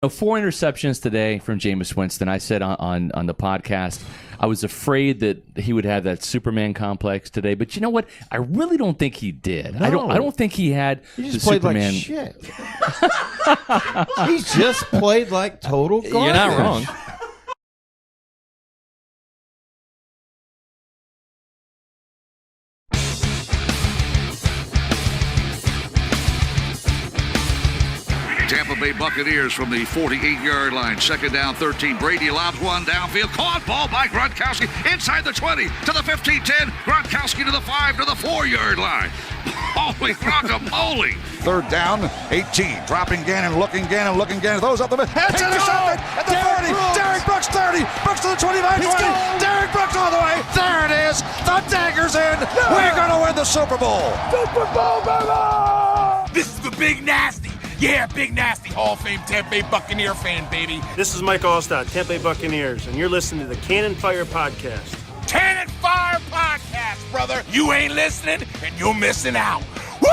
No, 4 interceptions today from Jameis Winston. I said on the podcast, I was afraid that he would have that Superman complex today, but you know what? I really don't think he did. No. I don't think he had He just the played Superman. like shit. He just played like total garbage. You're not wrong. Tampa Bay Buccaneers from the 48-yard line. Second down, 13. Brady lobs one downfield. Caught ball by Gronkowski inside the 20 to the 15-10. Gronkowski to the 5 to the 4-yard line. Holy guacamole. Third down, 18. Dropping Gannon, looking Gannon. Throws up the middle. It's intercepted at the 40. Derek Brooks 30. Brooks to the 25, 20. Derek Brooks all the way. There it is. The dagger's in. Yeah. We're going to win the Super Bowl. Super Bowl, baby! This is the Big Nasty. Yeah, Big Nasty, Hall of Fame Tampa Bay Buccaneer fan, baby. This is Mike Allstott, Tampa Bay Buccaneers, and you're listening to the Cannon Fire Podcast. Cannon Fire Podcast, brother. You ain't listening, and you're missing out. Woo!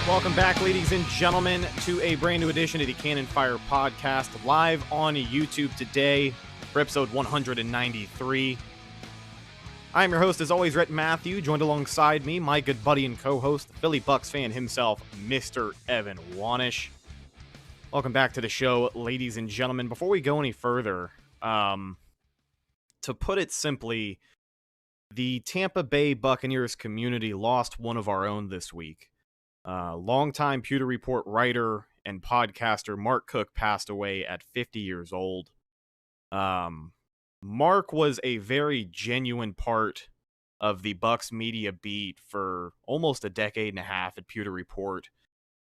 Welcome back, ladies and gentlemen, to a brand new edition of the Cannon Fire Podcast, live on YouTube today for episode 193. I'm your host, as always, Rhett Matthew, joined alongside me, my good buddy and co-host, Philly Bucs fan himself, Mr. Evan Wanish. Welcome back to the show, ladies and gentlemen. Before we go any further, to put it simply, the Tampa Bay Buccaneers community lost one of our own this week. Longtime Pewter Report writer and podcaster Mark Cook passed away at 50 years old. Mark was a very genuine part of the Bucs media beat for almost a decade and a half at Pewter Report.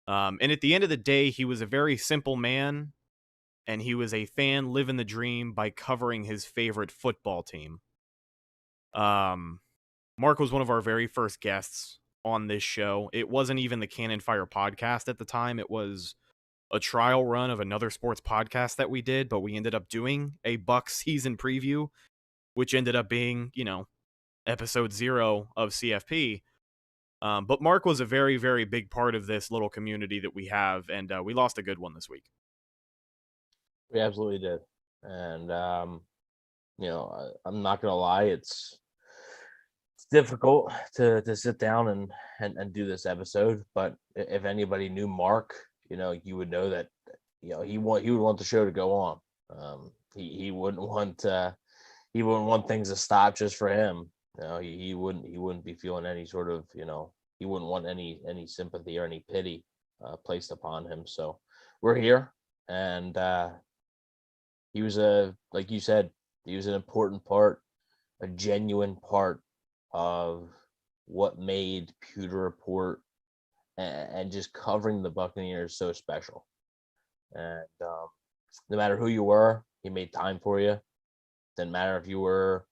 And at the end of the day, he was a very simple man, and he was a fan living the dream by covering his favorite football team. Mark was one of our very first guests on this show. It wasn't even the Cannon Fire Podcast at the time. It was a trial run of another sports podcast that we did, but we ended up doing a Bucs season preview, which ended up being, episode 0 of CFP. But Mark was a very, very big part of this little community that we have, and we lost a good one this week. We absolutely did. And, I'm not going to lie, it's difficult to sit down and do this episode, but if anybody knew Mark, you would know that, he would want the show to go on. He wouldn't want things to stop just for him. He wouldn't be feeling any sort of, he wouldn't want any sympathy or any pity placed upon him. So we're here, and he was like you said, he was an important part, a genuine part of what made Pewter Report and just covering the Buccaneers so special. And no matter who you were, he made time for you. Didn't matter if you were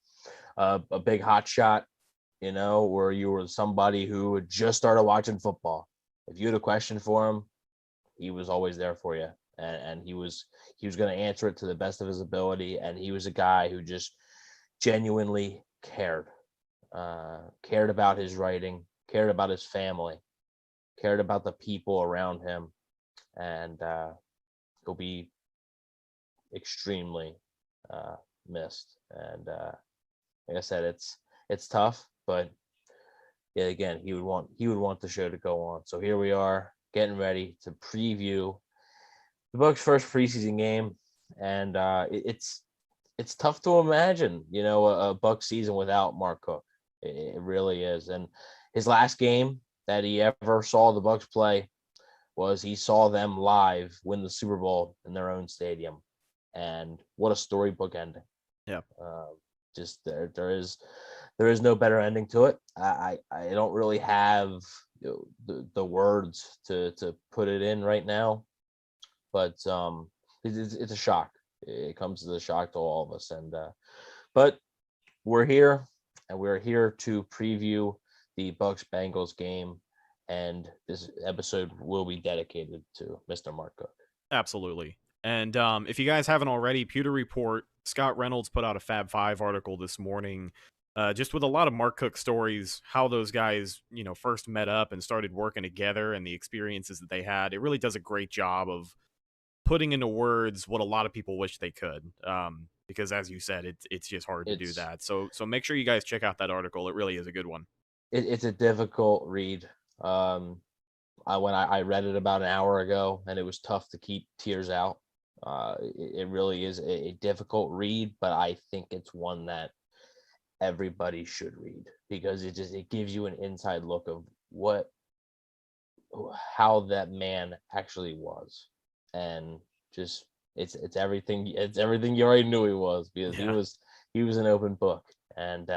a big hot shot, or you were somebody who had just started watching football. If you had a question for him, he was always there for you. And he was going to answer it to the best of his ability. And he was a guy who just genuinely cared about his writing, cared about his family, cared about the people around him, and he'll be extremely missed. And like I said, it's tough, but yeah, again, he would want the show to go on. So here we are, getting ready to preview the Bucs' first preseason game, and it's tough to imagine, a Bucs season without Mark Cook. It really is. And his last game that he ever saw the Bucs play was he saw them live win the Super Bowl in their own stadium. And what a storybook ending. Yeah. Just there is no better ending to it. I don't really have the words to put it in right now, but it's a shock. It comes as a shock to all of us. And but we're here, and we're here to preview the Bucs Bengals game, and this episode will be dedicated to Mr. Mark Cook. Absolutely. And if you guys haven't already, Pewter Report, Scott Reynolds put out a Fab 5 article this morning just with a lot of Mark Cook stories, how those guys, first met up and started working together and the experiences that they had. It really does a great job of putting into words what a lot of people wish they could. Because as you said, it's just hard to do that. So make sure you guys check out that article. It really is a good one. It's a difficult read. When I read it about an hour ago, and it was tough to keep tears out. It really is a difficult read, but I think it's one that everybody should read, because it gives you an inside look of how that man actually was, and just it's everything you already knew he was, because he was an open book, and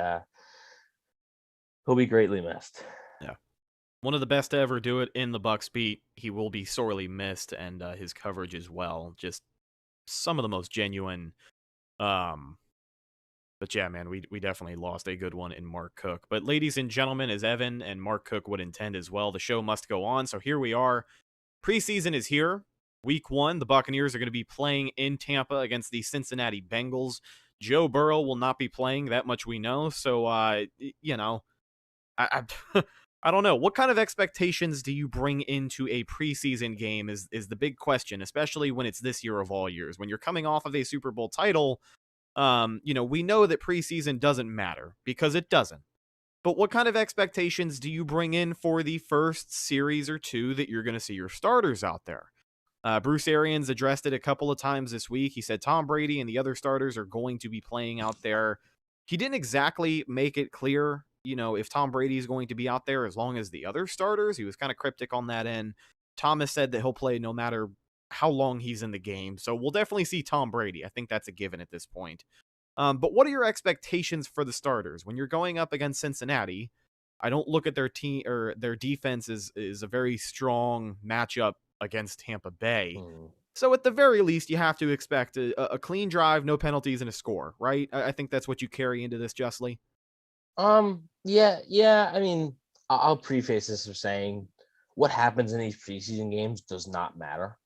he'll be greatly missed. Yeah, one of the best to ever do it in the Bucs beat. He will be sorely missed, and his coverage as well. Just some of the most genuine. But yeah, man, we definitely lost a good one in Mark Cook. But ladies and gentlemen, as Evan and Mark Cook would intend as well, the show must go on. So here we are. Preseason is here. Week 1, the Buccaneers are going to be playing in Tampa against the Cincinnati Bengals. Joe Burrow will not be playing, that much we know. So, I I don't know. What kind of expectations do you bring into a preseason game is the big question, especially when it's this year of all years. When you're coming off of a Super Bowl title, we know that preseason doesn't matter, because it doesn't. But what kind of expectations do you bring in for the first series or two that you're going to see your starters out there? Bruce Arians addressed it a couple of times this week. He said Tom Brady and the other starters are going to be playing out there. He didn't exactly make it clear, if Tom Brady is going to be out there as long as the other starters. He was kind of cryptic on that end. Thomas said that he'll play no matter how long he's in the game. So we'll definitely see Tom Brady. I think that's a given at this point. But what are your expectations for the starters when you're going up against Cincinnati? I don't look at their team or their defense is a very strong matchup against Tampa Bay. So at the very least, you have to expect a clean drive, no penalties, and a score, right? I think that's what you carry into this, Justly. Yeah. I mean, I'll preface this with saying what happens in these preseason games does not matter.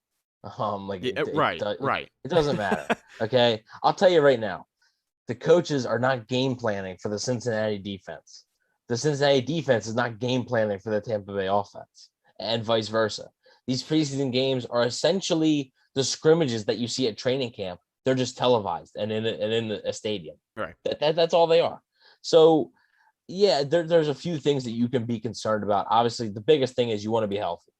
Right. It doesn't matter. Okay. I'll tell you right now, the coaches are not game planning for the Cincinnati defense. The Cincinnati defense is not game planning for the Tampa Bay offense, and vice versa. These preseason games are essentially the scrimmages that you see at training camp. They're just televised and in a stadium. Right. That's all they are. So, yeah, there's a few things that you can be concerned about. Obviously, the biggest thing is you want to be healthy,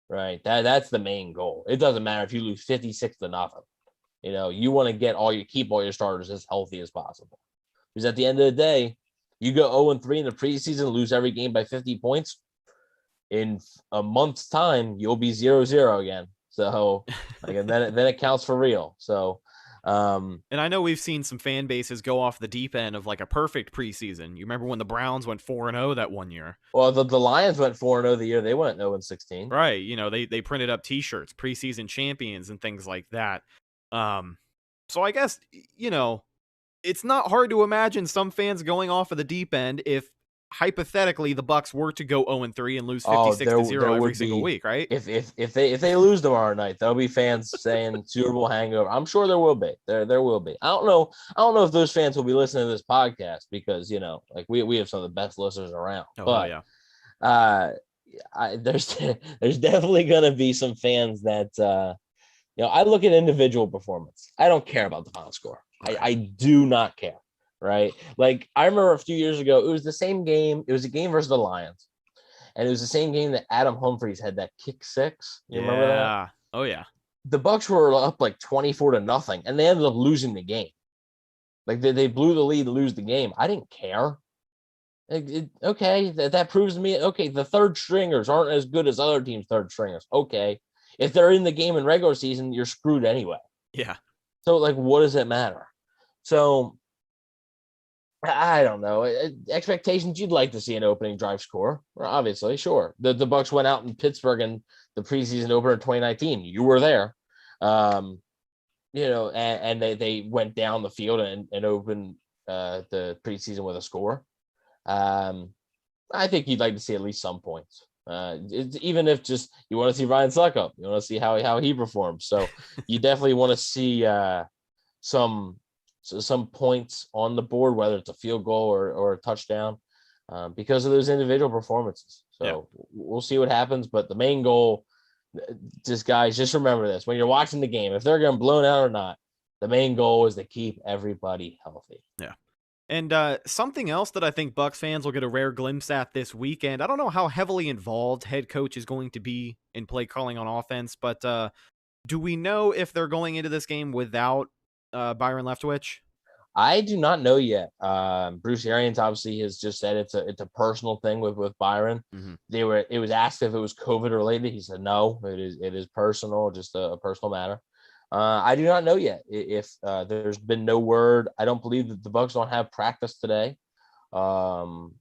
right? That's the main goal. It doesn't matter if you lose 56-0. You want to keep all your starters as healthy as possible. Because at the end of the day, you go 0-3 in the preseason, lose every game by 50 points. In a month's time, you'll be 0-0 again. So, then it counts for real. So, and I know we've seen some fan bases go off the deep end of like a perfect preseason. You remember when the Browns went 4-0 that one year? Well, the Lions went 4-0 the year they went 0-16. Right. They printed up T-shirts, preseason champions, and things like that. So I guess it's not hard to imagine some fans going off of the deep end if hypothetically the Bucs were to go 0-3 and lose 56-0 every single week, right? If they lose tomorrow night, there'll be fans saying Super Bowl hangover. I'm sure there will be. There will be. I don't know if those fans will be listening to this podcast, because we have some of the best listeners around. There's definitely gonna be some fans that I look at individual performance. I don't care about the final score. I do not care. Right. Like, I remember a few years ago, it was the same game. It was a game versus the Lions. And it was the same game that Adam Humphries had that kick six. You remember that? Oh, yeah. The Bucs were up like 24-0, and they ended up losing the game. Like, they blew the lead to lose the game. I didn't care. Okay, that proves to me, okay, the third stringers aren't as good as other teams' third stringers. Okay. If they're in the game in regular season, you're screwed anyway. Yeah. So, what does it matter? So, I don't know. Expectations, you'd like to see an opening drive score. Well, obviously, sure. The Bucs went out in Pittsburgh in the preseason opener in 2019. You were there. And they went down the field and opened the preseason with a score. I think you'd like to see at least some points. Even if just you want to see Ryan Suckup, you want to see how he performs. So you definitely want to see some some points on the board, whether it's a field goal or a touchdown, because of those individual performances. So we'll see what happens. But the main goal, just remember this: when you're watching the game, if they're getting blown out or not, the main goal is to keep everybody healthy. Yeah. And something else that I think Bucs fans will get a rare glimpse at this weekend, I don't know how heavily involved head coach is going to be in play calling on offense, but do we know if they're going into this game without Byron Leftwich? I do not know yet. Bruce Arians obviously has just said it's a personal thing with Byron. Mm-hmm. It was asked if it was COVID related. He said no, it is personal, just a personal matter. I do not know yet if there's been no word. I don't believe that the Bucs don't have practice today, so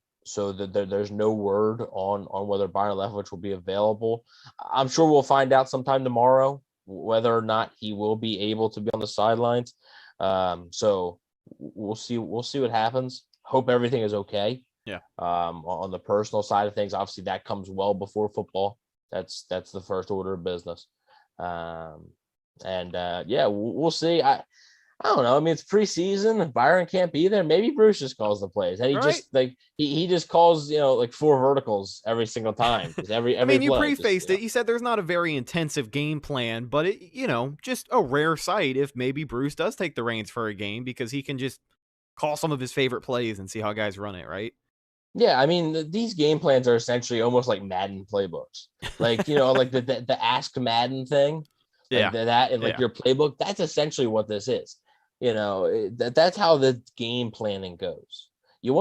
there's no word on whether Byron Leftwich will be available. I'm sure we'll find out sometime tomorrow whether or not he will be able to be on the sidelines. So we'll see what happens. Hope everything is okay. Yeah. On the personal side of things, obviously that comes well before football. That's the first order of business. We'll see. I don't know. I mean, it's preseason. If Byron can't be there, maybe Bruce just calls the plays, and he just calls like 4 verticals every single time. Every I mean, you play, prefaced it. You said there's not a very intensive game plan, but it, just a rare sight if maybe Bruce does take the reins for a game because he can just call some of his favorite plays and see how guys run it, right? Yeah, I mean, these game plans are essentially almost like Madden playbooks, like like the Ask Madden thing. Like that and your playbook, that's essentially what this is. That's how the game planning goes. You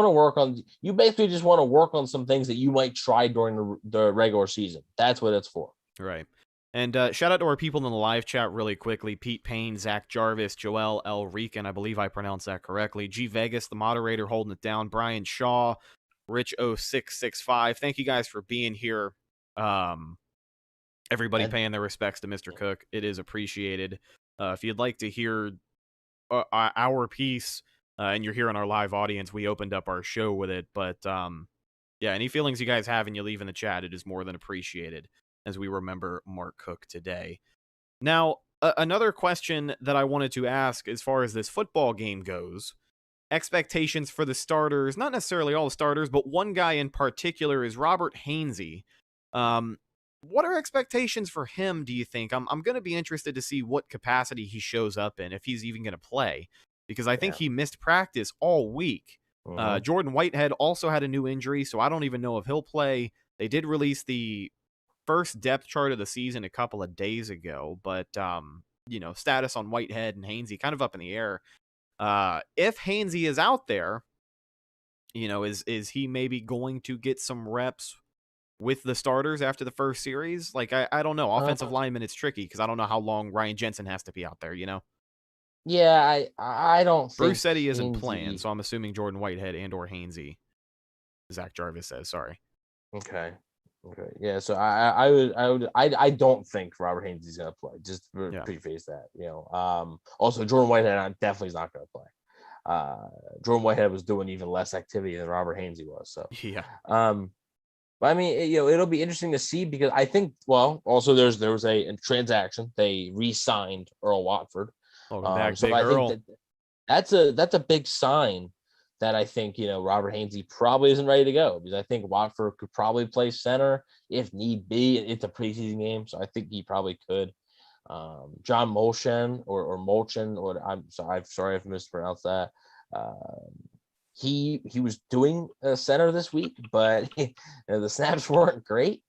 basically just want to work on some things that you might try during the regular season. That's what it's for. Right. And shout out to our people in the live chat really quickly. Pete Payne, Zach Jarvis, Joel L. Rican, I believe I pronounced that correctly. G Vegas, the moderator, holding it down. Brian Shaw, Rich 0665. Thank you guys for being here. Everybody paying their respects to Mr. Cook. It is appreciated. If you'd like to hear our piece and you're here in our live audience, we opened up our show with it. But any feelings you guys have and you leave in the chat, it is more than appreciated as we remember Mark Cook today. Now, another question that I wanted to ask as far as this football game goes, expectations for the starters, not necessarily all the starters, but one guy in particular is Robert Hainsey. What are expectations for him, do you think? I'm going to be interested to see what capacity he shows up in, if he's even going to play, because I think he missed practice all week. Jordan Whitehead also had a new injury, so I don't even know if he'll play. They did release the first depth chart of the season a couple of days ago, but, status on Whitehead and Hainsey kind of up in the air. If Hainsey is out there, is he maybe going to get some reps with the starters after the first series? Like, I don't know. Offensive lineman, it's tricky because I don't know how long Ryan Jensen has to be out there, Yeah, I don't think Bruce said he isn't playing, so I'm assuming Jordan Whitehead and or Hainsey. Zach Jarvis says, sorry. Okay. Yeah, so I don't think Robert Hainsey's gonna play. Just preface that, Also, Jordan Whitehead definitely is not gonna play. Jordan Whitehead was doing even less activity than Robert Hainsey was. So but I mean, it'll be interesting to see because I think, also there was a transaction. They re-signed Earl Watford. So I think that's a big sign that I think, Robert Hainsey probably isn't ready to go, because I think Watford could probably play center if need be. It's a preseason game, so I think he probably could. John Molchen or Molchen, or I'm sorry if I mispronounced that. He was doing center this week, but the snaps weren't great.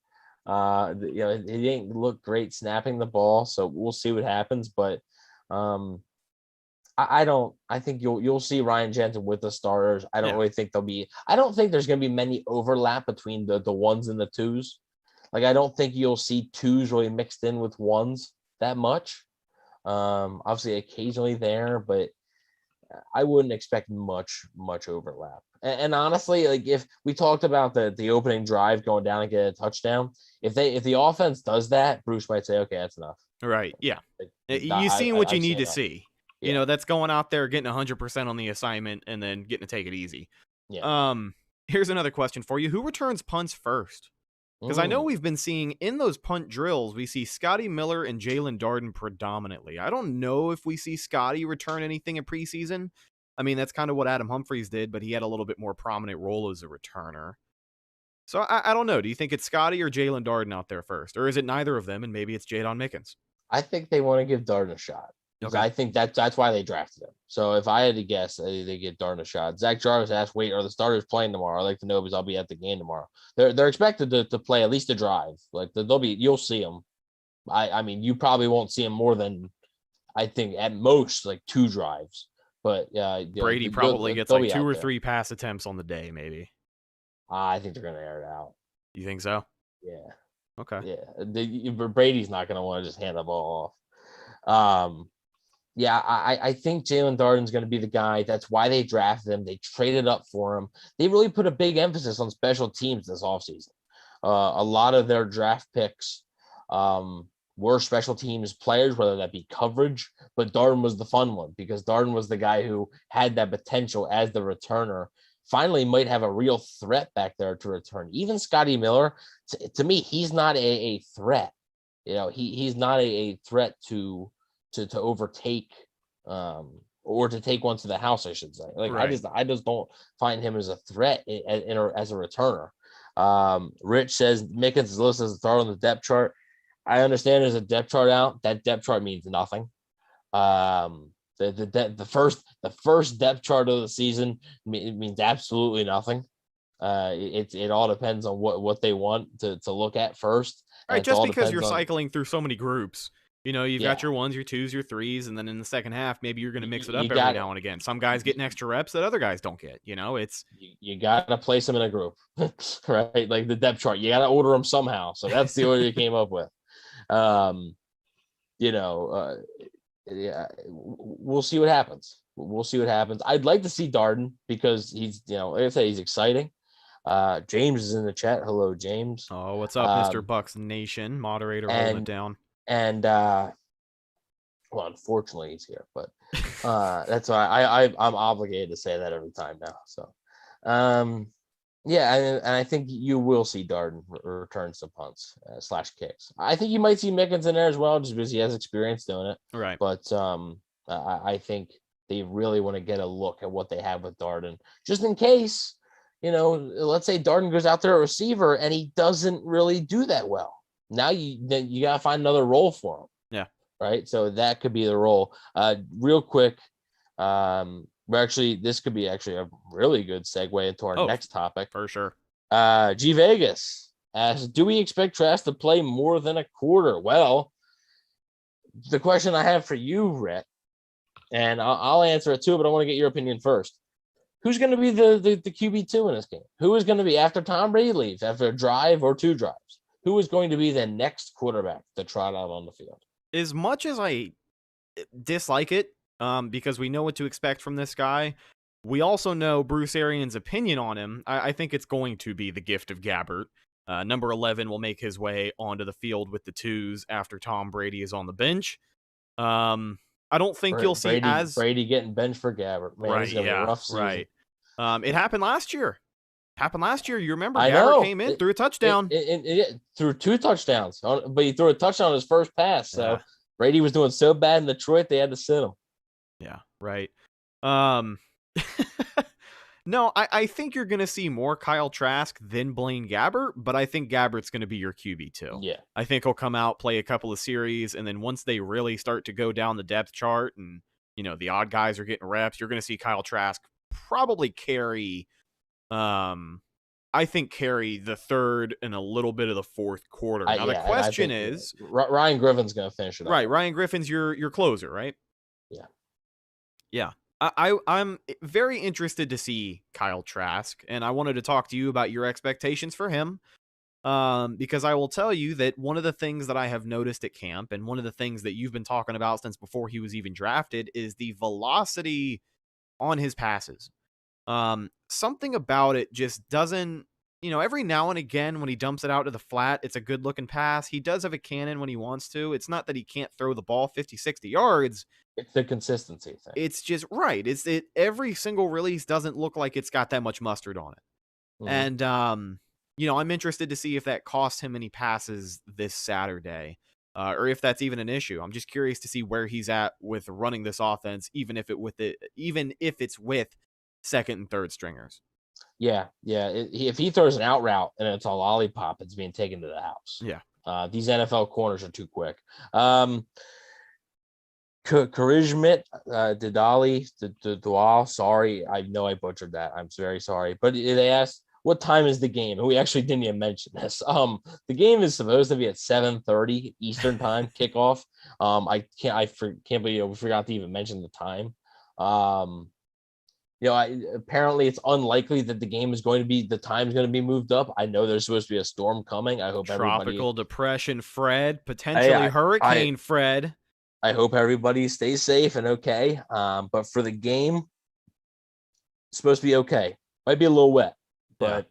He didn't look great snapping the ball, so we'll see what happens. But I think you'll see Ryan Jensen with the starters. I don't really think I don't think there's going to be many overlap between the ones and the twos. Like, I don't think you'll see twos really mixed in with ones that much. Obviously occasionally there, but I wouldn't expect much overlap. And honestly, like, if we talked about the opening drive going down and get a touchdown, if the offense does that, Bruce might say, okay, that's enough. Right. Yeah. You've seen what you need to see. Yeah. That's going out there, getting 100% on the assignment, and then getting to take it easy. Yeah. Here's another question for you. Who returns punts first? Because I know we've been seeing in those punt drills, we see Scotty Miller and Jalen Darden predominantly. I don't know if we see Scotty return anything in preseason. I mean, that's kind of what Adam Humphries did, but he had a little bit more prominent role as a returner. So I don't know. Do you think it's Scotty or Jalen Darden out there first? Or is it neither of them, and maybe it's Jadon Mickens? I think they want to give Darden a shot. Okay. I think that's why they drafted him. So if I had to guess, they get Darden a shot. Zach Jarvis asked, "Wait, are the starters playing tomorrow?" I'd like to know because I'll be at the game tomorrow. They're expected to play at least a drive. Like you'll see them. I mean, you probably won't see them more than I think at most like 2 drives. But Brady probably gets like 2 or 3 pass attempts on the day, maybe. I think they're gonna air it out. You think so? Yeah. Okay. Yeah. Brady's not gonna want to just hand the ball off. I think Jalen Darden's going to be the guy. That's why they drafted him. They traded up for him. They really put a big emphasis on special teams this offseason. A lot of their draft picks were special teams players, whether that be coverage, but Darden was the fun one because Darden was the guy who had that potential as the returner. Finally might have a real threat back there to return. Even Scotty Miller, to me, he's not a threat. He's not a threat to overtake or to take one to the house, I should say. Like right. I just don't find him as a threat as a returner. Rich says Mickens is listed as a starter on the depth chart. I understand there's a depth chart out. That depth chart means nothing. The first depth chart of the season means absolutely nothing. It all depends on what they want to look at first. Right, just because you're cycling through so many groups. You've got your 1s, your 2s, your 3s, and then in the second half, maybe you're going to mix it up every now and again. Some guys getting extra reps that other guys don't get. You got to place them in a group, right? Like the depth chart, you got to order them somehow. So that's the order you came up with. We'll see what happens. I'd like to see Darden because he's, like I said, he's exciting. James is in the chat. Hello, James. Oh, what's up, Mr. Bucs Nation? Moderator holding it down. And unfortunately he's here, but that's why I'm obligated to say that every time now. So and I think you will see Darden return some punts / kicks. I think you might see Mickens in there as well, just because he has experience doing it. Right. But I think they really want to get a look at what they have with Darden, just in case, let's say Darden goes out there a receiver and he doesn't really do that well. Now you got to find another role for him. Yeah. Right. So that could be the role. Real quick. This could be actually a really good segue into our next topic. For sure. G Vegas asks, do we expect Trask to play more than a quarter? Well, the question I have for you, Rhett, and I'll answer it too, but I want to get your opinion first. Who's going to be the QB2 in this game? Who is going to be after Tom Brady leaves, after a drive or 2 drives? Who is going to be the next quarterback to trot out on the field? As much as I dislike it, because we know what to expect from this guy, we also know Bruce Arians' opinion on him. I think it's going to be the gift of Gabbert. Number 11 will make his way onto the field with the 2s after Tom Brady is on the bench. I don't think you'll see Brady getting benched for Gabbert. Man, right, yeah, a rough season. Right. It happened last year. You remember Gabbert came in, threw a touchdown. It threw 2 touchdowns, but he threw a touchdown on his first pass. So Brady was doing so bad in Detroit, they had to sit him. Yeah, right. No, I think you're going to see more Kyle Trask than Blaine Gabbert, but I think Gabbert's going to be your QB2. Yeah. I think he'll come out, play a couple of series, and then once they really start to go down the depth chart and, the odd guys are getting reps, you're going to see Kyle Trask probably carry the third and a little bit of the fourth quarter. Now, the question is... Ryan Griffin's going to finish it up. Right, Ryan Griffin's your closer, right? Yeah. Yeah. I'm very interested to see Kyle Trask, and I wanted to talk to you about your expectations for him, because I will tell you that one of the things that I have noticed at camp, and one of the things that you've been talking about since before he was even drafted, is the velocity on his passes. Something about it just doesn't, every now and again when he dumps it out to the flat, it's a good looking pass. He does have a cannon when he wants to. It's not that he can't throw the ball 50, 60 yards. It's the consistency thing. It's just right. Every single release doesn't look like it's got that much mustard on it. Mm-hmm. And I'm interested to see if that cost him any passes this Saturday, or if that's even an issue. I'm just curious to see where he's at with running this offense, even if it's with second and third stringers. Yeah. If he throws an out route and it's a lollipop, it's being taken to the house. Yeah. These NFL corners are too quick. Karijmit Didali, Dwal. Sorry, I know I butchered that. I'm very sorry. But they asked, what time is the game? And we actually didn't even mention this. The game is supposed to be at 7:30 Eastern time kickoff. I can't believe we forgot to even mention the time. Apparently it's unlikely that the time is going to be moved up. I know there's supposed to be a storm coming. I hope tropical depression Fred, potentially Hurricane Fred. I hope everybody stays safe and okay. But for the game, it's supposed to be okay. Might be a little wet, but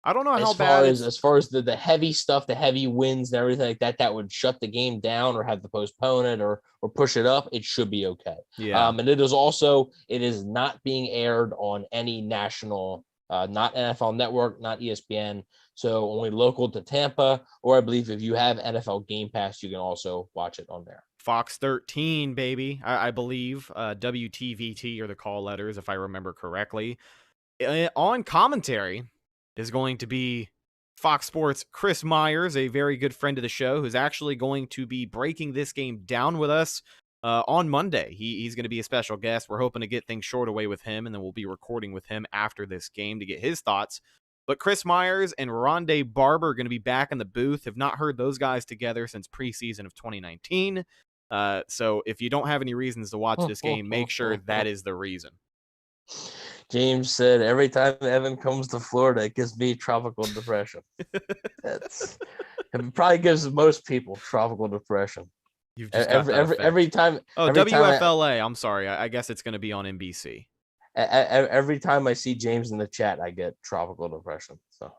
I don't know how bad. As far as the heavy stuff, the heavy winds and everything like that would shut the game down or have to postpone it or push it up. It should be okay. Yeah. And it is not being aired on any national, not NFL Network, not ESPN. So only local to Tampa, or I believe if you have NFL Game Pass, you can also watch it on there. Fox 13, baby. I believe WTVT are the call letters, if I remember correctly. On commentary is going to be Fox Sports' Chris Myers, a very good friend of the show, who's actually going to be breaking this game down with us on Monday. He's going to be a special guest. We're hoping to get things short away with him, and then we'll be recording with him after this game to get his thoughts. But Chris Myers and Rondé Barber are going to be back in the booth. Have not heard those guys together since preseason of 2019. So if you don't have any reasons to watch this game, make sure that is the reason. James said, every time Evan comes to Florida, it gives me tropical depression. It probably gives most people tropical depression. You've just every time. Oh, WFLA. I'm sorry. I guess it's going to be on NBC. Every time I see James in the chat, I get tropical depression. So.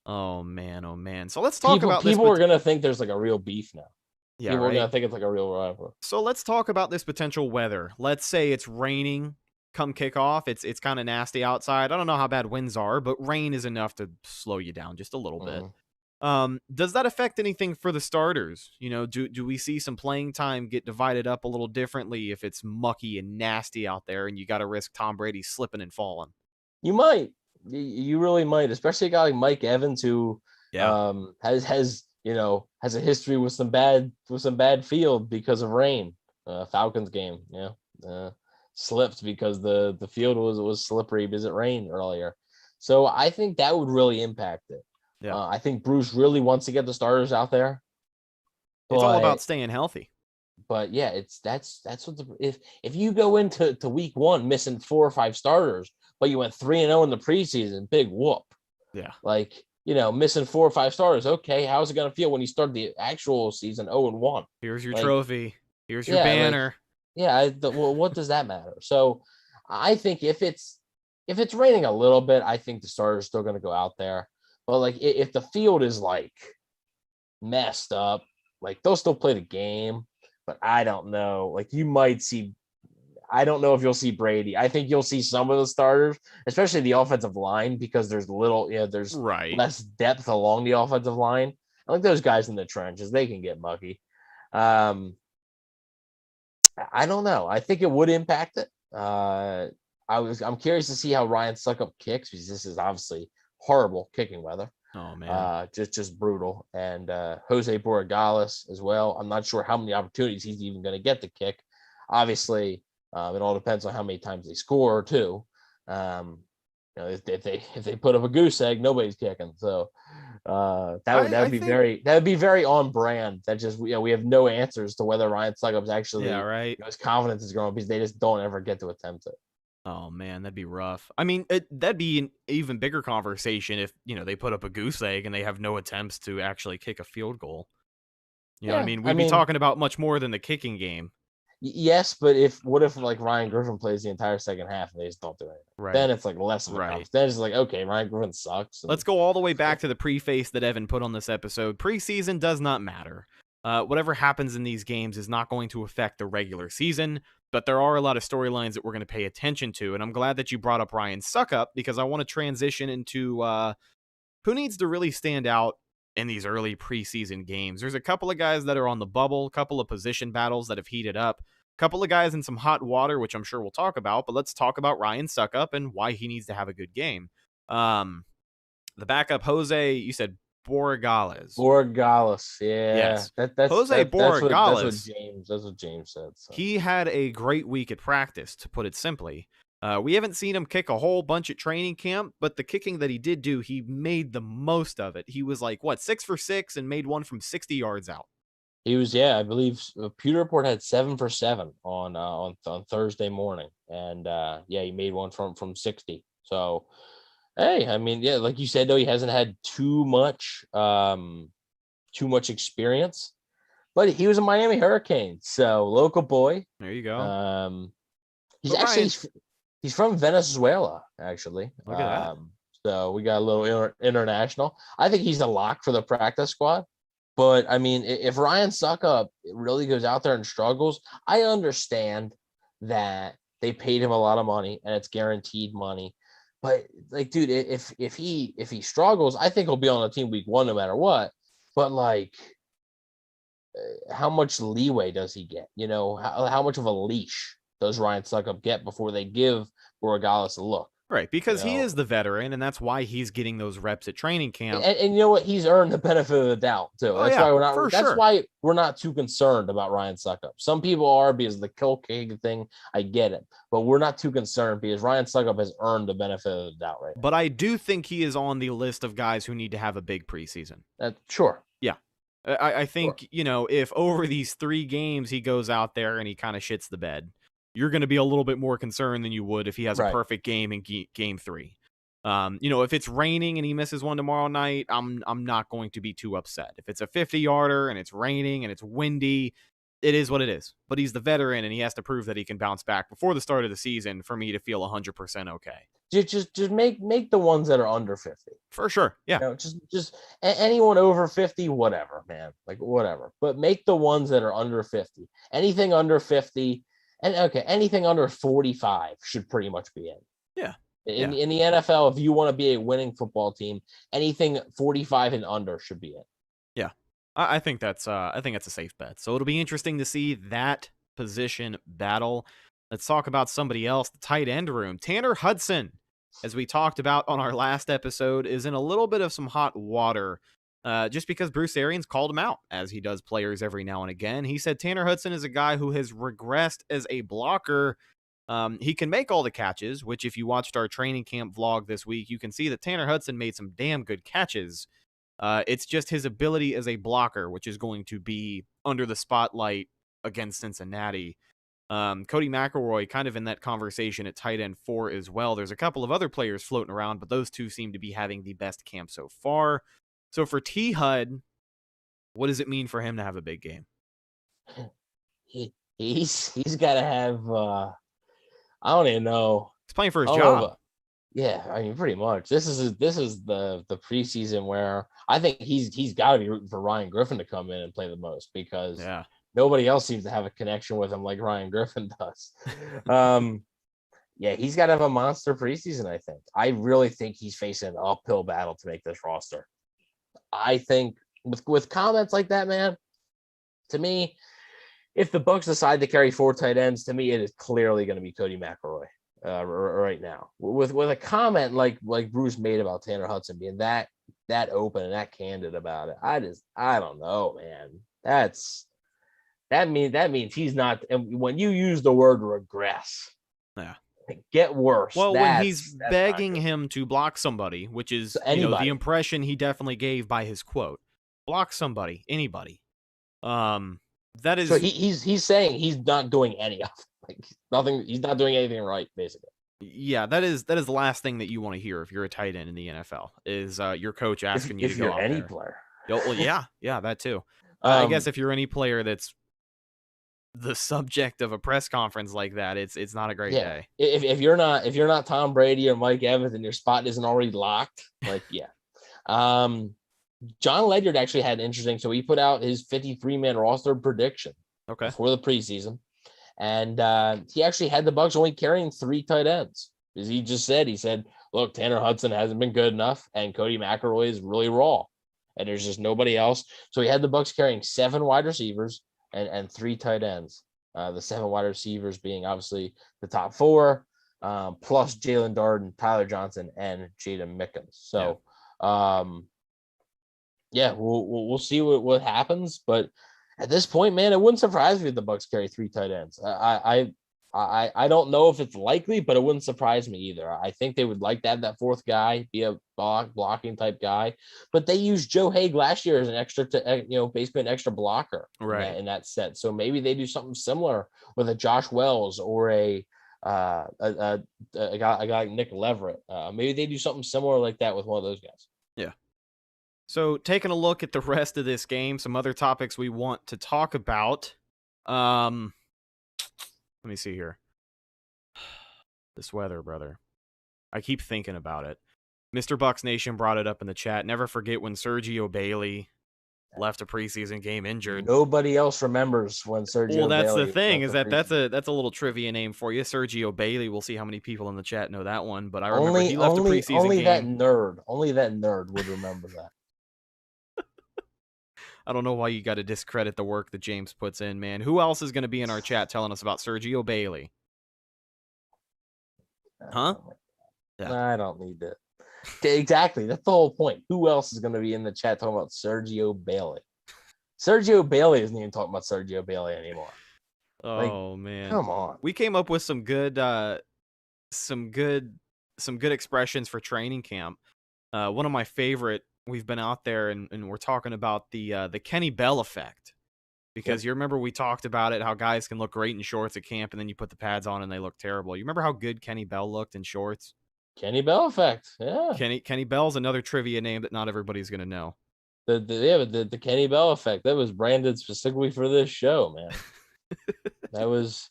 Oh man. So let's talk about people are going to think there's like a real beef now. Yeah, people are going to think it's like a real rivalry. So let's talk about this potential weather. Let's say it's raining come kickoff. It's kind of nasty outside. I don't know how bad winds are, but rain is enough to slow you down just a little bit. Does that affect anything for the starters? Do we see some playing time get divided up a little differently if it's mucky and nasty out there and you got to risk Tom Brady slipping and falling? You might. You really might, especially a guy like Mike Evans who has a history with some bad field because of rain. Falcons game, slipped because the field was slippery because it rained earlier. So I think that would really impact it. Yeah. I think Bruce really wants to get the starters out there. It's all about staying healthy. But yeah, that's what if you go into week one missing 4 or 5 starters, but you went 3-0 in the preseason, big whoop. Yeah. Missing 4 or 5 starters. Okay, how's it going to feel when you start the actual season 0-1? Here's your trophy. Here's your banner. What does that matter? So I think if it's raining a little bit, I think the starters are still going to go out there. But if the field is messed up, they'll still play the game. But I don't know. You might see. I don't know if you'll see Brady. I think you'll see some of the starters, especially the offensive line, because there's less depth along the offensive line. I like those guys in the trenches. They can get mucky. I don't know. I think it would impact it. I'm curious to see how Ryan Suckup kicks, because this is obviously horrible kicking weather. Oh man, just brutal. And Jose Borregales as well. I'm not sure how many opportunities he's even going to get to kick. Obviously. It all depends on how many times they score too. If they put up a goose egg, nobody's kicking. So that would be very on brand. That just we have no answers to whether Ryan Succup's actually his confidence is growing, because they just don't ever get to attempt it. Oh man, that'd be rough. I mean, that'd be an even bigger conversation if they put up a goose egg and they have no attempts to actually kick a field goal. You know what I mean? We'd be talking about much more than the kicking game. Yes, but what if Ryan Griffin plays the entire second half and they just don't do anything? Right. Then it's less of a conference. Then it's okay, Ryan Griffin sucks. Let's go all the way back to the preface that Evan put on this episode. Preseason does not matter. Whatever happens in these games is not going to affect the regular season, but there are a lot of storylines that we're going to pay attention to. And I'm glad that you brought up Ryan Suckup, because I want to transition into who needs to really stand out in these early preseason games. There's a couple of guys that are on the bubble, a couple of position battles that have heated up, a couple of guys in some hot water, which I'm sure we'll talk about, but let's talk about Ryan Suckup and why he needs to have a good game. The backup, Jose, you said Borregales. Yeah. Yes. That's Jose Borregales. That's what James said. So. He had a great week at practice, to put it simply. We haven't seen him kick a whole bunch at training camp, but the kicking that he did do, he made the most of it. He was like, 6 for 6 and made one from 60 yards out. He was, I believe Pewter Report had 7 for 7 on Thursday morning. And he made one from 60. So, hey, I mean, like you said, though, he hasn't had too much experience, but he was a Miami Hurricane. So local boy. There you go. He's from Venezuela, actually. Look at that. So we got a little international. I think he's a lock for the practice squad. But, I mean, if Ryan Suckup really goes out there and struggles, I understand that they paid him a lot of money and it's guaranteed money. But, like, dude, if he struggles, I think he'll be on the team week 1 no matter what. But, like, how much leeway does he get? You know, how much of a leash does Ryan Suckup get before they give Borregales a look? Right, because he is the veteran, and that's why he's getting those reps at training camp. And you know what? He's earned the benefit of the doubt too. Why we're not too concerned about Ryan Suckup. Some people are, because of the kill kick thing. I get it, but we're not too concerned because Ryan Suckup has earned the benefit of the doubt right now. But I do think he is on the list of guys who need to have a big preseason. Sure. Yeah. I think, if over these 3 games he goes out there and he kind of shits the bed, you're going to be a little bit more concerned than you would if he has a perfect game in game 3. If it's raining and he misses one tomorrow night, I'm not going to be too upset. If it's a 50-yarder and it's raining and it's windy, it is what it is. But he's the veteran and he has to prove that he can bounce back before the start of the season for me to feel 100% okay. Just make the ones that are under 50. For sure. Yeah. Just anyone over 50, whatever, man. Like, whatever. But make the ones that are under 50. Anything under 50. And anything under 45 should pretty much be in. Yeah. In the NFL, if you want to be a winning football team, anything 45 and under should be in. Yeah. I think that's a safe bet. So it'll be interesting to see that position battle. Let's talk about somebody else, the tight end room. Tanner Hudson, as we talked about on our last episode, is in a little bit of some hot water. Just because Bruce Arians called him out, as he does players every now and again. He said Tanner Hudson is a guy who has regressed as a blocker. He can make all the catches, which if you watched our training camp vlog this week, you can see that Tanner Hudson made some damn good catches. It's just his ability as a blocker, which is going to be under the spotlight against Cincinnati. Cody McElroy kind of in that conversation at tight end 4 as well. There's a couple of other players floating around, but those two seem to be having the best camp so far. So for T. Hud, what does it mean for him to have a big game? He's got to have. I don't even know. He's playing for his job. Yeah, I mean, pretty much. This is the preseason where I think he's got to be rooting for Ryan Griffin to come in and play the most, because nobody else seems to have a connection with him like Ryan Griffin does. He's got to have a monster preseason. I think. I really think he's facing an uphill battle to make this roster. I think with comments like that, man, to me, if the Bucs decide to carry 4 tight ends, to me, it is clearly going to be Cody McElroy right now. With a comment like Bruce made about Tanner Hudson being that open and that candid about it, I don't know, man. That means he's not. And when you use the word regress, get worse. Well, when he's begging him to block somebody, which is the impression he definitely gave by his quote, block somebody, anybody. That is. So he's saying he's not doing any of nothing. He's not doing anything right, basically. Yeah, that is the last thing that you want to hear if you're a tight end in the NFL is your coach asking you to go out there. If you're any player. Well, yeah, that too. I guess if you're any player that's the subject of a press conference like that, it's not a great day. If you're not Tom Brady or Mike Evans and your spot isn't already locked, John Ledyard actually had interesting. So he put out his 53-man roster prediction before the preseason. And he actually had the Bucs only carrying 3 tight ends. As he just said, look, Tanner Hudson hasn't been good enough, and Cody McElroy is really raw, and there's just nobody else. So he had the Bucs carrying 7 wide receivers and 3 tight ends. The 7 wide receivers being obviously the top 4, plus Jalen Darden, Tyler Johnson, and Jaden Mickens. So, we'll see what happens, but at this point, man, it wouldn't surprise me if the Bucs carry 3 tight ends. I don't know if it's likely, but it wouldn't surprise me either. I think they would like to have that 4th guy be a blocking type guy, but they used Joe Haig last year as an extra, basically an extra blocker in that set. So maybe they do something similar with a Josh Wells or a guy like Nick Leverett. Maybe they do something similar like that with one of those guys. Yeah. So taking a look at the rest of this game, some other topics we want to talk about. Let me see here. This weather, brother. I keep thinking about it. Mr. Bucs Nation brought it up in the chat. Never forget when Sergio Bailey left a preseason game injured. Nobody else remembers when Sergio Bailey. Well, that's the thing, is that's a little trivia name for you. Sergio Bailey. We'll see how many people in the chat know that one. But I remember he left a preseason game. Only that nerd would remember that. I don't know why you got to discredit the work that James puts in, man. Who else is going to be in our chat telling us about Sergio Bailey? Huh? I don't need to. Exactly. That's the whole point. Who else is going to be in the chat talking about Sergio Bailey? Sergio Bailey isn't even talking about Sergio Bailey anymore. Oh, man. Come on. We came up with some good expressions for training camp. One of my favorite, we've been out there and we're talking about the Kenny Bell effect, because you remember we talked about it, how guys can look great in shorts at camp and then you put the pads on and they look terrible. You remember how good Kenny Bell looked in shorts? Kenny Bell effect. Yeah. Kenny Bell's another trivia name that not everybody's going to know. The Kenny Bell effect, that was branded specifically for this show, man. That was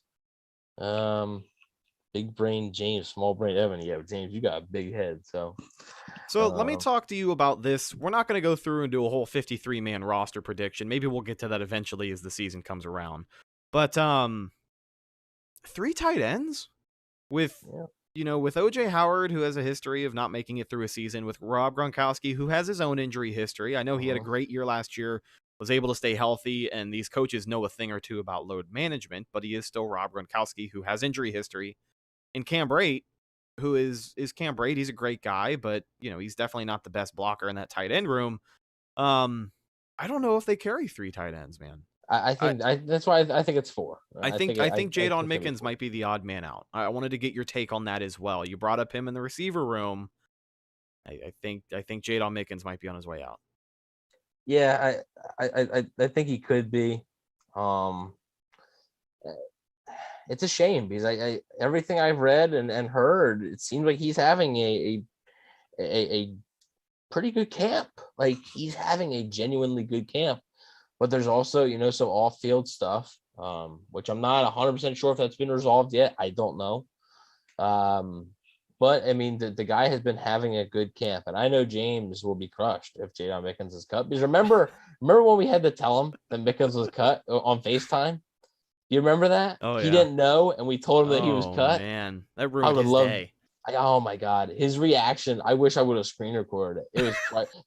big brain James, small brain Evan. Yeah, James, you got a big head. So let me talk to you about this. We're not going to go through and do a whole 53-man roster prediction. Maybe we'll get to that eventually as the season comes around. But 3 tight ends with with OJ Howard, who has a history of not making it through a season, with Rob Gronkowski, who has his own injury history. I know he had a great year last year, was able to stay healthy, and these coaches know a thing or two about load management, but he is still Rob Gronkowski, who has injury history. And Cam Brate, who is Cam Brate. He's a great guy, but he's definitely not the best blocker in that tight end room. I don't know if they carry 3 tight ends, man. I think that's why I think it's 4. I think Jadon Mickens might be the odd man out. I wanted to get your take on that as well. You brought up him in the receiver room. I think Jadon Mickens might be on his way out. Yeah, I think he could be. It's a shame because I everything I've read and heard, it seems like he's having a pretty good camp. Like, he's having a genuinely good camp. But there's also, some off-field stuff, which I'm not 100% sure if that's been resolved yet. I don't know. But, I mean, the guy has been having a good camp. And I know James will be crushed if Jadon Mickens is cut. Because remember when we had to tell him that Mickens was cut on FaceTime? You remember that? Oh, yeah. He didn't know, and we told him that he was cut. Oh, man. That ruined his day. Oh, my God. His reaction, I wish I would have screen recorded it. It was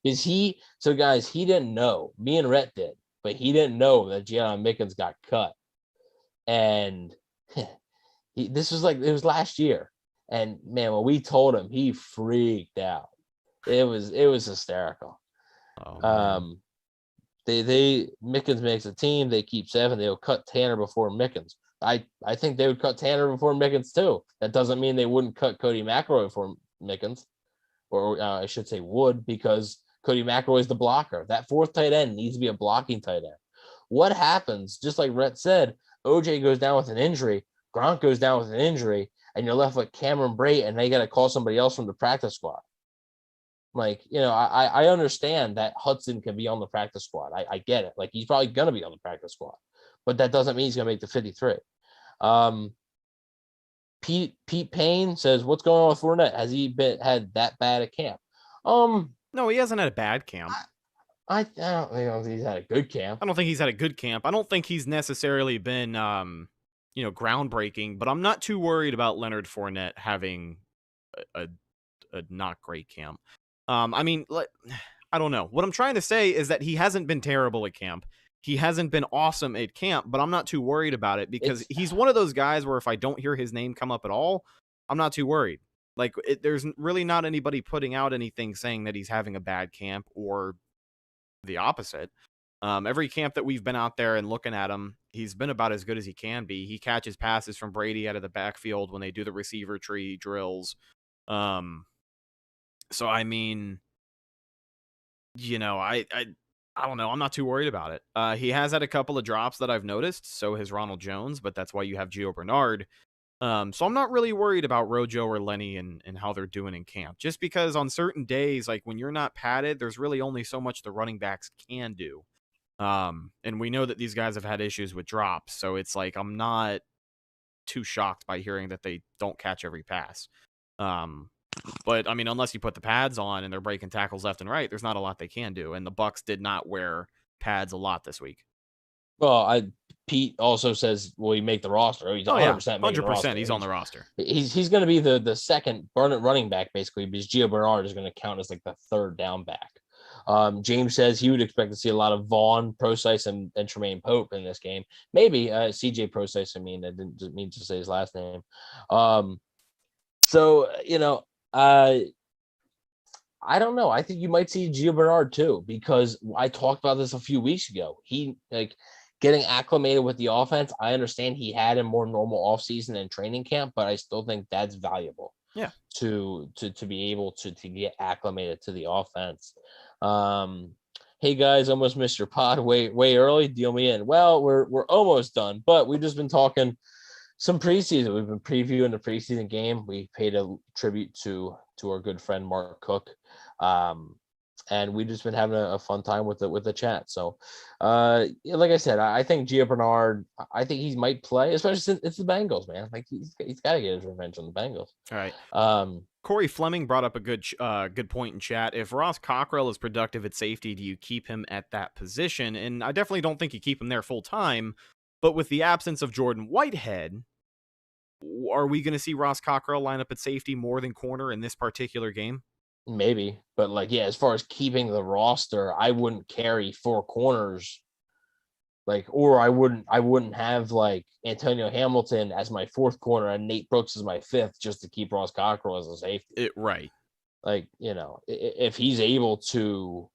because so guys, he didn't know. Me and Rhett did. But he didn't know that Jadon Mickens got cut. And it was last year. And man, when we told him, he freaked out. It was hysterical. Mickens makes a team, they keep 7, they'll cut Tanner before Mickens. I think they would cut Tanner before Mickens too. That doesn't mean they wouldn't cut Cody McElroy before Mickens. Or I should say would, because Cody McElroy is the blocker. That 4th tight end needs to be a blocking tight end. What happens, just like Rhett said, OJ goes down with an injury, Gronk goes down with an injury, and you're left with Cameron Brate, and they got to call somebody else from the practice squad. Like, I understand that Hudson can be on the practice squad. I get it. Like, he's probably going to be on the practice squad. But that doesn't mean he's going to make the 53. Pete Payne says, what's going on with Fournette? Has he had that bad a camp? No, he hasn't had a bad camp. I don't think he's had a good camp. I don't think he's had a good camp. I don't think he's necessarily been, groundbreaking, but I'm not too worried about Leonard Fournette having a not great camp. I don't know. What I'm trying to say is that he hasn't been terrible at camp. He hasn't been awesome at camp, but I'm not too worried about it because he's one of those guys where if I don't hear his name come up at all, I'm not too worried. Like, there's really not anybody putting out anything saying that he's having a bad camp or the opposite. Every camp that we've been out there and looking at him, he's been about as good as he can be. He catches passes from Brady out of the backfield when they do the receiver tree drills. So, I mean, I don't know. I'm not too worried about it. He has had a couple of drops that I've noticed. So has Ronald Jones, but that's why you have Gio Bernard. So I'm not really worried about Rojo or Lenny and how they're doing in camp. Just because on certain days, like when you're not padded, there's really only so much the running backs can do. And we know that these guys have had issues with drops. So it's like I'm not too shocked by hearing that they don't catch every pass. But I mean, unless you put the pads on and they're breaking tackles left and right, there's not a lot they can do. And the Bucs did not wear pads a lot this week. Well, Pete also says, will he make the roster? He's 100% 100%. He's on the roster. He's going to be the second running back, basically, because Gio Bernard is going to count as like the third down back. James says he would expect to see a lot of Vaughn, Procise, and Tremaine Pope in this game. Maybe CJ Procise. I mean, I didn't just mean to say his last name. I don't know. I think you might see Gio Bernard too, because I talked about this a few weeks ago. He getting acclimated with the offense. I understand he had a more normal offseason and training camp, but I still think that's valuable. Yeah. To be able to get acclimated to the offense. Hey guys, almost missed your pod way early. Deal me in. Well, we're almost done, but we've just been talking some preseason. We've been previewing the preseason game. We paid a tribute to our good friend Mark Cook. And we've just been having a fun time with the chat. So, like I said, I think Gio Bernard, I think he might play, especially since it's the Bengals, man. Like he's got to get his revenge on the Bengals. All right. Corey Fleming brought up a good point in chat. If Ross Cockrell is productive at safety, do you keep him at that position? And I definitely don't think you keep him there full time. But with the absence of Jordan Whitehead, are we going to see Ross Cockrell line up at safety more than corner in this particular game? Maybe, but as far as keeping the roster, I wouldn't carry four corners, or I wouldn't have Antonio Hamilton as my fourth corner and Nate Brooks as my fifth just to keep Ross Cockrell as a safety. Right. If he's able to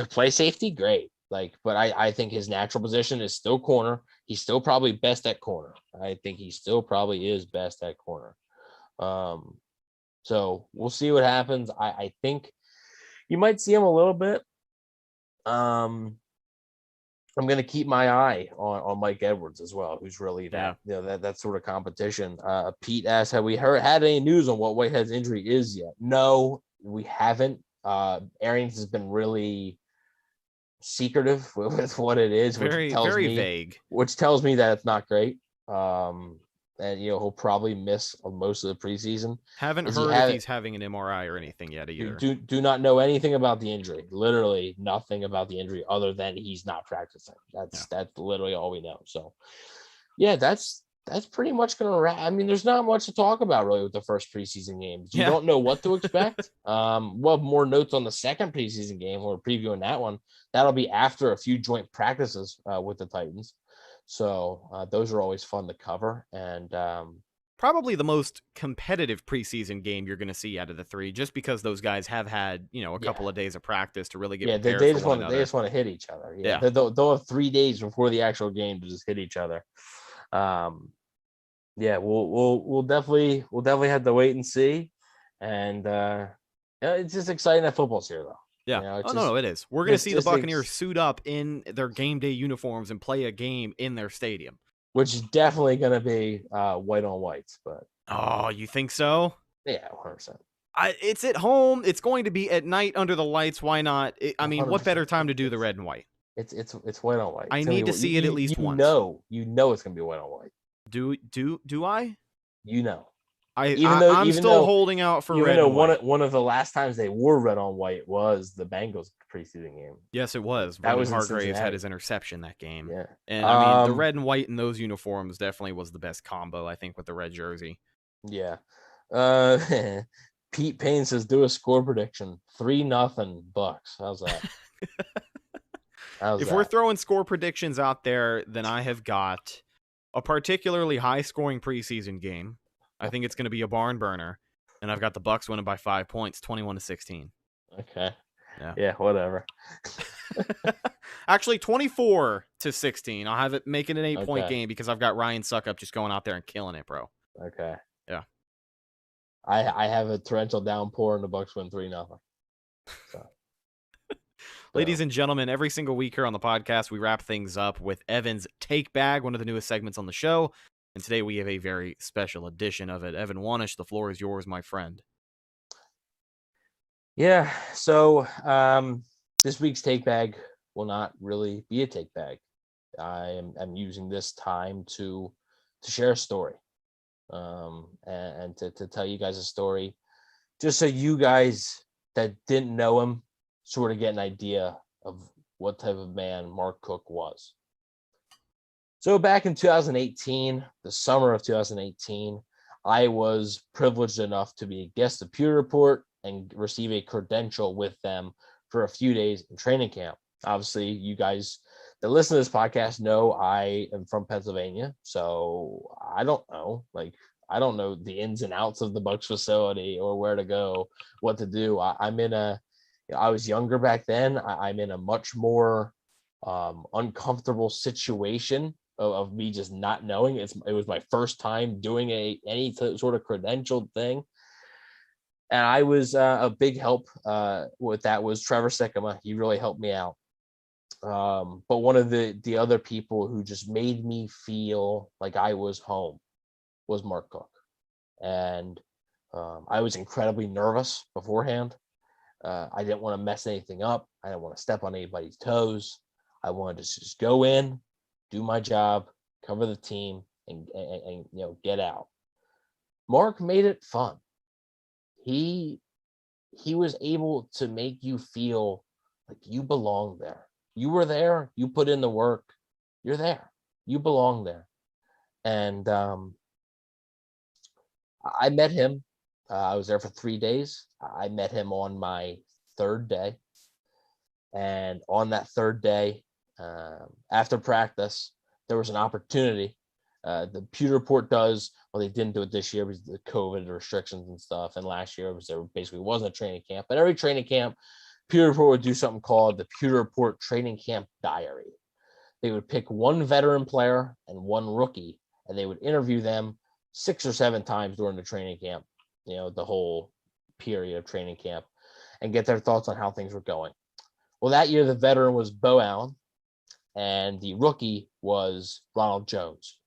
play safety, great. But I think his natural position is still corner. He's still probably best at corner. I think he still probably is best at corner. So we'll see what happens. I think you might see him a little bit. I'm going to keep my eye on Mike Edwards as well, who's really that sort of competition. Pete asked, have we had any news on what Whitehead's injury is yet? No, we haven't. Arians has been really secretive with what it is, very vague, which tells me that it's not great. And he'll probably miss most of the preseason. Haven't heard if he's having an MRI or anything yet either. Do not know anything about the injury. Literally nothing about the injury other than he's not practicing. That's literally all we know. So yeah, that's pretty much gonna wrap. I mean, there's not much to talk about really with the first preseason games. You don't know what to expect. We'll have more notes on the second preseason game. We're previewing that one. That'll be after a few joint practices with the Titans. So those are always fun to cover, and probably the most competitive preseason game you're going to see out of the three, just because those guys have had a couple of days of practice to really get prepared. They just want to hit each other. They'll have 3 days before the actual game to just hit each other. We'll definitely have to wait and see, and it's just exciting that football's here though. Yeah. It is. We're going to see the Buccaneers suit up in their game day uniforms and play a game in their stadium. Which is definitely going to be white on whites. But oh, you think so? Yeah, 100%. It's at home. It's going to be at night under the lights. Why not? What better time to do the red and white? It's white on white. I need to see it at least once. You know it's going to be white on white. Do I? I'm still holding out for red and white. One of the last times they wore red on white was the Bengals preseason game. Yes, it was. That was Hargraves had his interception that game. Yeah. And I mean, the red and white in those uniforms definitely was the best combo, I think, with the red jersey. Yeah. Pete Payne says, do a score prediction. 3-0 Bucs. How's that? We're throwing score predictions out there, then I have got a particularly high-scoring preseason game. I think it's going to be a barn burner, and I've got the Bucs winning by 5 points, 21-16. Okay. Yeah, whatever. Actually, 24-16. I'll have it make it an 8-point game because I've got Ryan Suckup just going out there and killing it, bro. Okay. Yeah. I have a torrential downpour and the Bucs win 3-0. So. Ladies and gentlemen, every single week here on the podcast, we wrap things up with Evan's Take Bag, one of the newest segments on the show. And today we have a very special edition of it. Evan Wanish, the floor is yours, my friend. Yeah, so this week's Take Bag will not really be a take bag. I'm using this time to share a story and to tell you guys a story, just so you guys that didn't know him sort of get an idea of what type of man Mark Cook was. So back in 2018, the summer of 2018, I was privileged enough to be a guest of Pewter Report and receive a credential with them for a few days in training camp. Obviously, you guys that listen to this podcast know I am from Pennsylvania, so I don't know the ins and outs of the Bucs facility or where to go, what to do. I was younger back then. I'm in a much more uncomfortable situation of me just not knowing. It was my first time doing any sort of credentialed thing. And I was a big help with that was Trevor Sikkema. He really helped me out. But one of the other people who just made me feel like I was home was Mark Cook. And I was incredibly nervous beforehand. I didn't want to mess anything up. I didn't want to step on anybody's toes. I wanted to just go in, do my job, cover the team, and get out. Mark made it fun. He was able to make you feel like you belong there. You were there. You put in the work. You're there. You belong there. And I met him. I was there for 3 days. I met him on my third day. And on that third day, after practice, there was an opportunity. The Pewter Report does, well, they didn't do it this year because of the COVID restrictions and stuff. And last year there basically wasn't a training camp. But every training camp, Pewter Report would do something called the Pewter Report Training Camp Diary. They would pick one veteran player and one rookie, and they would interview them 6 or 7 times during the training camp, the whole period of training camp, and get their thoughts on how things were going. Well, that year, the veteran was Bo Allen, and the rookie was Ronald Jones.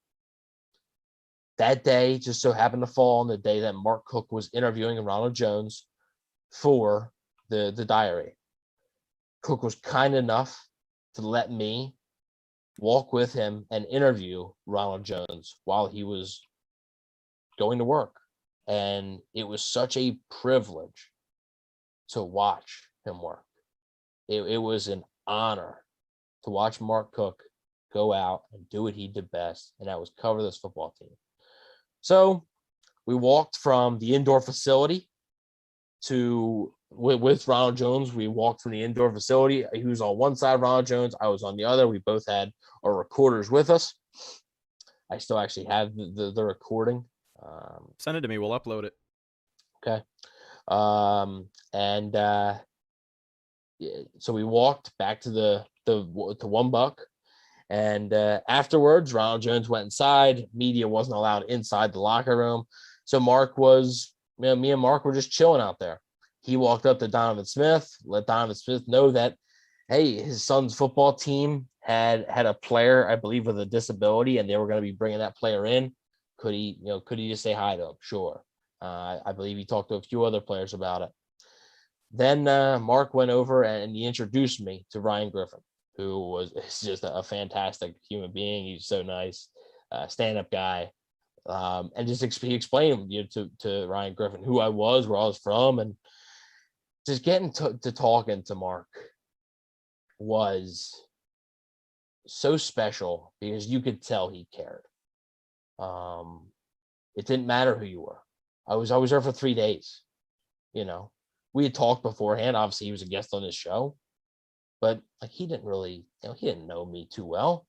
That day just so happened to fall on the day that Mark Cook was interviewing Ronald Jones for the diary. Cook was kind enough to let me walk with him and interview Ronald Jones while he was going to work. And it was such a privilege to watch him work. It was an honor to watch Mark Cook go out and do what he did best, and that was cover this football team. So we walked from the indoor facility with Ronald Jones. We walked from the indoor facility. He was on one side of Ronald Jones. I was on the other. We both had our recorders with us. I still actually have the recording. Send it to me. We'll upload it. Okay. So we walked back to One Buck. And afterwards, Ronald Jones went inside. Media wasn't allowed inside the locker room. So me and Mark were just chilling out there. He walked up to Donovan Smith, let Donovan Smith know that, hey, his son's football team had a player, I believe, with a disability, and they were going to be bringing that player in. Could he just say hi to him? Sure. I believe he talked to a few other players about it. Then Mark went over and he introduced me to Ryan Griffin, who is just a fantastic human being. He's so nice, stand-up guy. And just he explained to Ryan Griffin who I was, where I was from, and just getting to talking to Mark was so special because you could tell he cared. It didn't matter who you were. I was there for 3 days. We had talked beforehand. Obviously, he was a guest on this show, but like he didn't really, he didn't know me too well,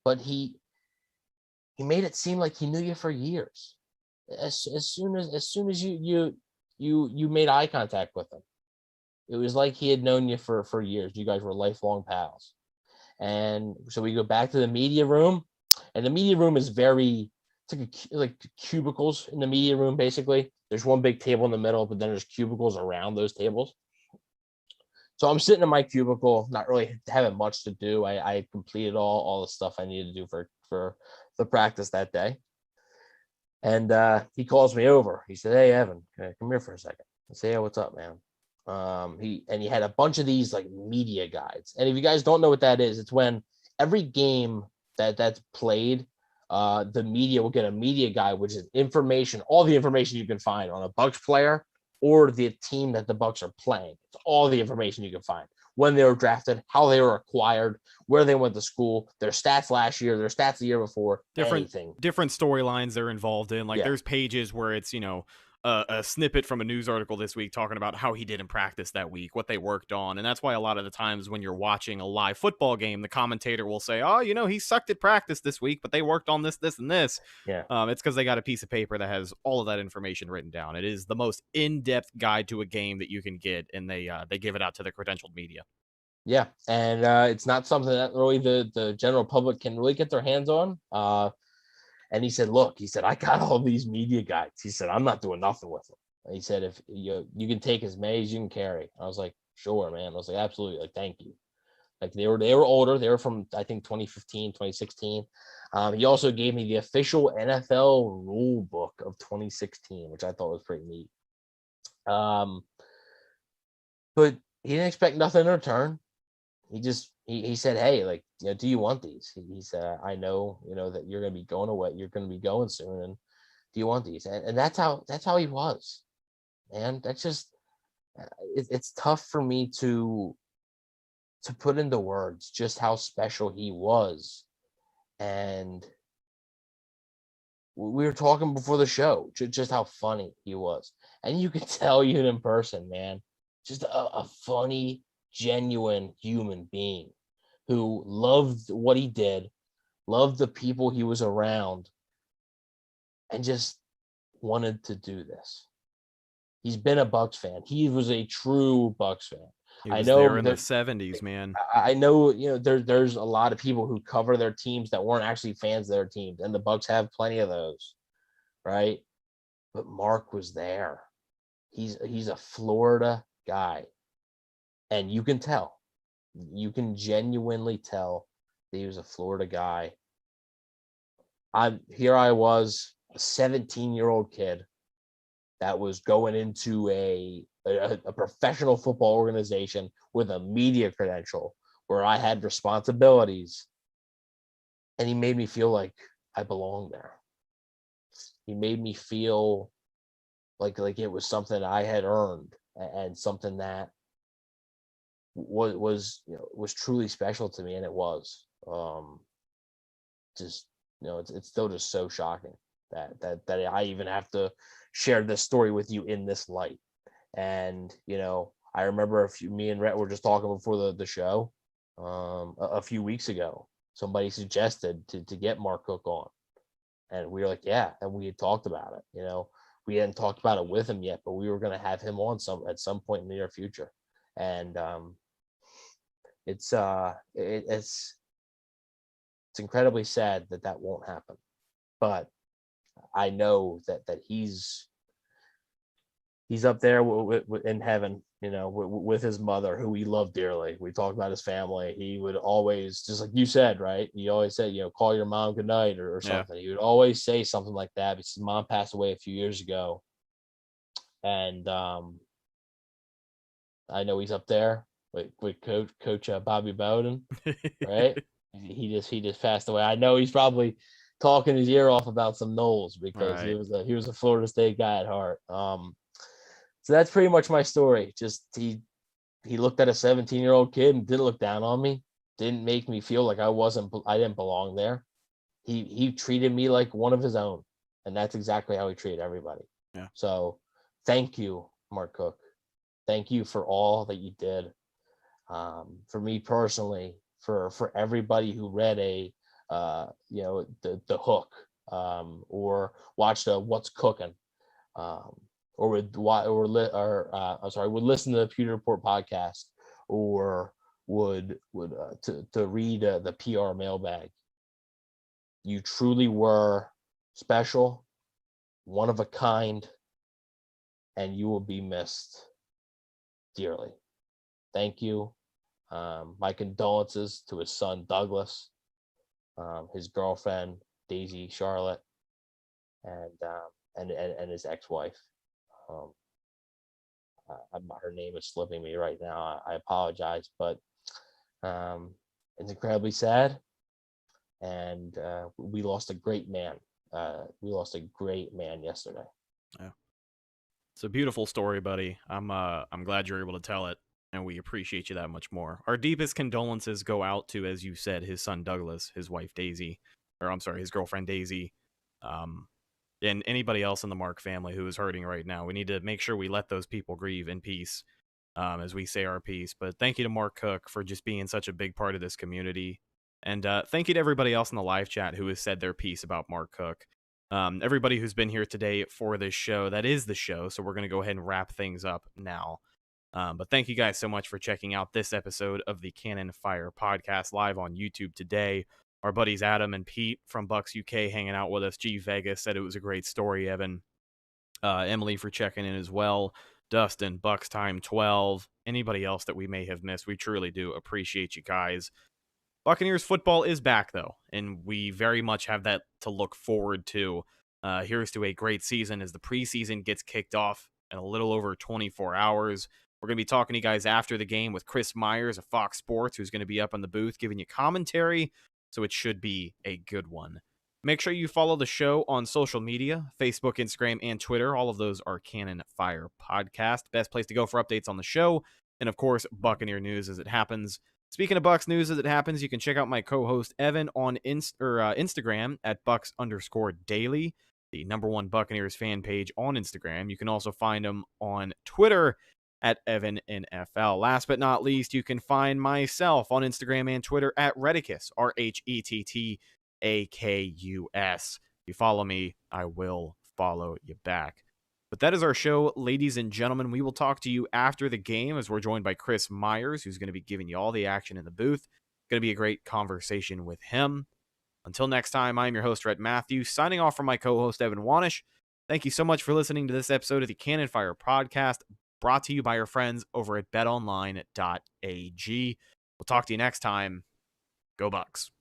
but he made it seem like he knew you for years. As soon as you made eye contact with him, it was like he had known you for years. You guys were lifelong pals. And so we go back to the media room, and the media room is it's like cubicles in the media room, basically. There's one big table in the middle, but then there's cubicles around those tables. So I'm sitting in my cubicle, not really having much to do. I completed all the stuff I needed to do for the practice that day. And he calls me over. He said, "Hey, Evan, come here for a second." I say, "Yeah, what's up, man?" He had a bunch of these like media guides. And if you guys don't know what that is, it's when every game that's played, the media will get a media guide, which is information, all the information you can find on a Bucs player or the team that the Bucs are playing. It's all the information you can find. When they were drafted, how they were acquired, where they went to school, their stats last year, their stats the year before, different anything. storylines they're involved in. Like there's pages where it's, a snippet from a news article this week talking about how he did in practice that week, what they worked on. And that's why a lot of the times when you're watching a live football game, the commentator will say, "Oh, he sucked at practice this week, but they worked on this, this, and this." Yeah. It's because they got a piece of paper that has all of that information written down. It is the most in-depth guide to a game that you can get, and they give it out to the credentialed media. Yeah. And it's not something that really the general public can really get their hands on. And he said, "Look," he said, "I got all these media guides." He said, "I'm not doing nothing with them." And he said, "If you can take as many as you can carry." I was like, "Sure, man." I was like, "Absolutely." Like, thank you. Like they were older. They were from, I think, 2015, 2016. He also gave me the official NFL rule book of 2016, which I thought was pretty neat. But he didn't expect nothing in return. He said, "Hey, like, do you want these?" He said, "I know, that you're going to be going away. You're going to be going soon. And do you want these?" And that's how he was, man. That's just, it's tough for me to put into words just how special he was. And we were talking before the show, just how funny he was. And you could tell you in person, man, just a funny, genuine human being who loved what he did, loved the people he was around, and just wanted to do this. He's been a Bucs fan. He was a true Bucs fan. He was there in the 70s, man. I know, there's a lot of people who cover their teams that weren't actually fans of their teams, and the Bucs have plenty of those, right? But Mark was there. He's a Florida guy, and you can tell. You can genuinely tell that he was a Florida guy. I was a 17-year-old kid that was going into a professional football organization with a media credential where I had responsibilities, and he made me feel like I belonged there. He made me feel like it was something I had earned and something that was truly special to me, and it was. Just it's still just so shocking that I even have to share this story with you in this light. And I remember me and Rhett were just talking before the show a few weeks ago. Somebody suggested to get Mark Cook on, and we were like, yeah, and we had talked about it. We hadn't talked about it with him yet, but we were going to have him on at some point in the near future. And it's incredibly sad that won't happen, but I know that he's up there in heaven, with his mother, who he loved dearly. We talked about his family. He would always, just like you said, right? He always said, call your mom good night or something. Yeah. He would always say something like that because his mom passed away a few years ago. And I know he's up there with Coach Bobby Bowden, right? He just passed away. I know he's probably talking his ear off about some Knowles because Right. he was a Florida State guy at heart. So that's pretty much my story. Just he looked at a 17-year-old kid and didn't look down on me. Didn't make me feel like I didn't belong there. He treated me like one of his own, and that's exactly how he treated everybody. Yeah. So thank you, Mark Cook. Thank you for all that you did. For me personally, for everybody who read the hook, or watched What's Cooking, or would listen to the Pewter Report podcast, or would to read the PR mailbag. You truly were special, one of a kind, and you will be missed dearly. Thank you. My condolences to his son Douglas, his girlfriend Daisy Charlotte, and his ex-wife. Her name is slipping me right now. I apologize, but it's incredibly sad, and we lost a great man. We lost a great man yesterday. Yeah. It's a beautiful story, buddy. I'm glad you're able to tell it, and we appreciate you that much more. Our deepest condolences go out to, as you said, his son Douglas, his wife Daisy, his girlfriend Daisy, and anybody else in the Mark family who is hurting right now. We need to make sure we let those people grieve in peace, as we say our piece. But thank you to Mark Cook for just being such a big part of this community. And thank you to everybody else in the live chat who has said their piece about Mark Cook. Everybody who's been here today for this show, that is the show. So we're going to go ahead and wrap things up now. But thank you guys so much for checking out this episode of the Cannon Fire podcast live on YouTube today. Our buddies Adam and Pete from Bucs UK hanging out with us. G Vegas said it was a great story, Evan. Emily for checking in as well. Dustin, Bucs Time 12. Anybody else that we may have missed, we truly do appreciate you guys. Buccaneers football is back, though, and we very much have that to look forward to. Here's to a great season as the preseason gets kicked off in a little over 24 hours. We're going to be talking to you guys after the game with Chris Myers of Fox Sports, who's going to be up in the booth giving you commentary, so it should be a good one. Make sure you follow the show on social media, Facebook, Instagram, and Twitter. All of those are Cannon Fire Podcast. Best place to go for updates on the show, and of course, Buccaneer news as it happens. Speaking of Bucs news as it happens, you can check out my co-host Evan on Instagram at Bucs_daily, the #1 Buccaneers fan page on Instagram. You can also find him on Twitter at EvanNFL. Last but not least, you can find myself on Instagram and Twitter at Rhettakus, RHETTAKUS. If you follow me, I will follow you back. But that is our show, ladies and gentlemen. We will talk to you after the game as we're joined by Chris Myers, who's going to be giving you all the action in the booth. Going to be a great conversation with him. Until next time, I'm your host, Rhett Matthew, signing off from my co-host, Evan Wanish. Thank you so much for listening to this episode of the Cannon Fire Podcast, brought to you by our friends over at BetOnline.AG. We'll talk to you next time. Go Bucs.